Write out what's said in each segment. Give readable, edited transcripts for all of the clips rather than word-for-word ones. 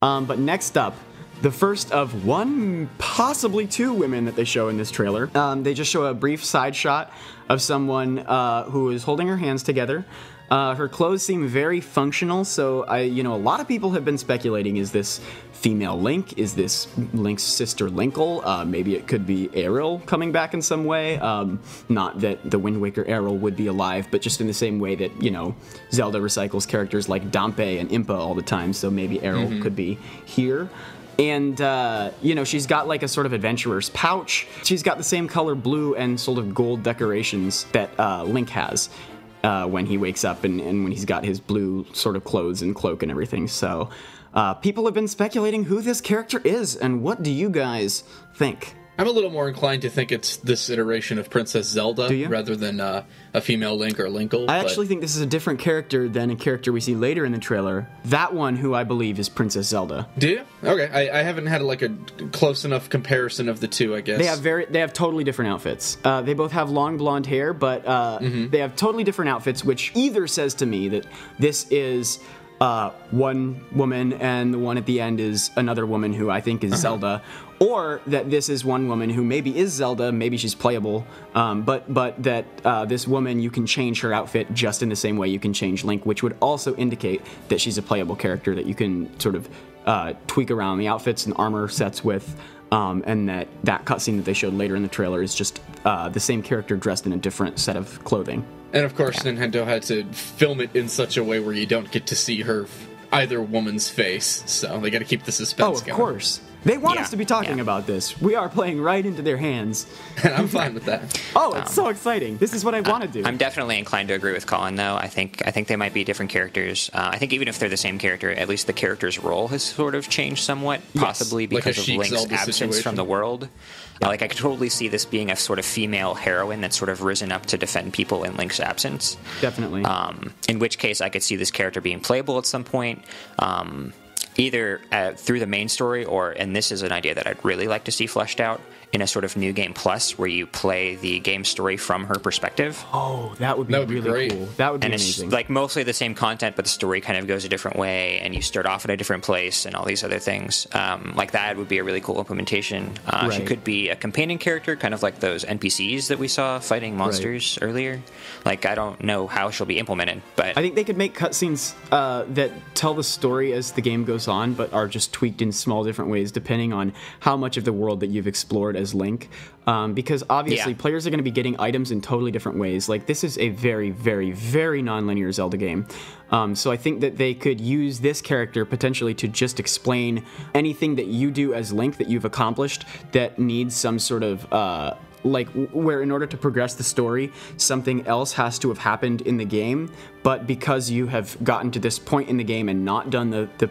But next up, the first of one, possibly two women that they show in this trailer. They just show a brief side shot of someone who is holding her hands together. Her clothes seem very functional, so a lot of people have been speculating, is this female Link? Is this Link's sister Linkle? Maybe it could be Aryll coming back in some way. Not that the Wind Waker Aryll would be alive, but just in the same way that, Zelda recycles characters like Dampé and Impa all the time, so maybe Aryll could be here. And, she's got like a sort of adventurer's pouch. She's got the same color blue and sort of gold decorations that Link has when he wakes up and when he's got his blue sort of clothes and cloak and everything. So people have been speculating who this character is, and what do you guys think? I'm a little more inclined to think it's this iteration of Princess Zelda rather than a female Link or Linkle. I actually think this is a different character than a character we see later in the trailer. That one, who I believe is Princess Zelda. Do you? Okay, I haven't had like a close enough comparison of the two, I guess. They have totally different outfits. They both have long blonde hair, but they have totally different outfits, which either says to me that this is one woman and the one at the end is another woman who I think is Zelda, or that this is one woman who maybe is Zelda, maybe she's playable, but that this woman, you can change her outfit just in the same way you can change Link, which would also indicate that she's a playable character that you can sort of tweak around the outfits and armor sets with, and that cutscene that they showed later in the trailer is just the same character dressed in a different set of clothing. And of course, Nintendo had to film it in such a way where you don't get to see either woman's face, so they got to keep the suspense going. Oh, of course. They want us to be talking about this. We are playing right into their hands. And I'm fine with that. Oh, it's so exciting. This is what I want to do. I'm definitely inclined to agree with Colin, though. I think they might be different characters. I think even if they're the same character, at least the character's role has sort of changed somewhat, possibly because of Link's Zelda absence situation from the world. I could totally see this being a sort of female heroine that's sort of risen up to defend people in Link's absence. Definitely. In which case, I could see this character being playable at some point. Either through the main story, and this is an idea that I'd really like to see fleshed out, in a sort of New Game Plus, where you play the game story from her perspective. Oh, that would be really great. Cool. That would be amazing. And it's like mostly the same content, but the story kind of goes a different way, and you start off in a different place, and all these other things. Like that would be a really cool implementation. She could be a companion character, kind of like those NPCs that we saw fighting monsters earlier. Like, I don't know how she'll be implemented, but I think they could make cutscenes that tell the story as the game goes on, but are just tweaked in small different ways depending on how much of the world that you've explored as Link, because obviously players are going to be getting items in totally different ways. Like, this is a very, very, very non-linear Zelda game, so I think that they could use this character potentially to just explain anything that you do as Link that you've accomplished that needs some sort of where in order to progress the story, something else has to have happened in the game, but because you have gotten to this point in the game and not done the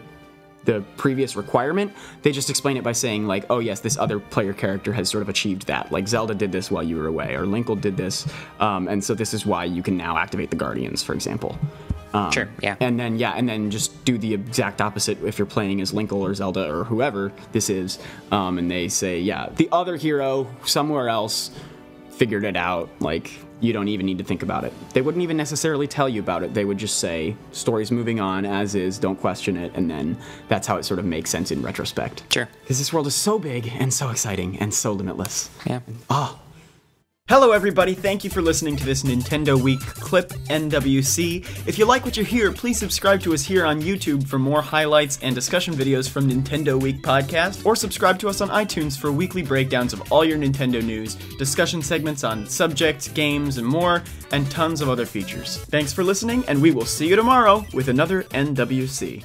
previous requirement, they just explain it by saying, like, oh yes, this other player character has sort of achieved that. Like, Zelda did this while you were away, or Linkle did this, and so this is why you can now activate the Guardians, for example. Sure, yeah. And then just do the exact opposite if you're playing as Linkle or Zelda or whoever this is, and they say, the other hero somewhere else figured it out, like, you don't even need to think about it. They wouldn't even necessarily tell you about it. They would just say, story's moving on as is, don't question it, and then that's how it sort of makes sense in retrospect. Sure. Because this world is so big and so exciting and so limitless. Yeah. Hello everybody, thank you for listening to this Nintendo Week clip, NWC. If you like what you hear, please subscribe to us here on YouTube for more highlights and discussion videos from Nintendo Week podcast, or subscribe to us on iTunes for weekly breakdowns of all your Nintendo news, discussion segments on subjects, games, and more, and tons of other features. Thanks for listening, and we will see you tomorrow with another NWC.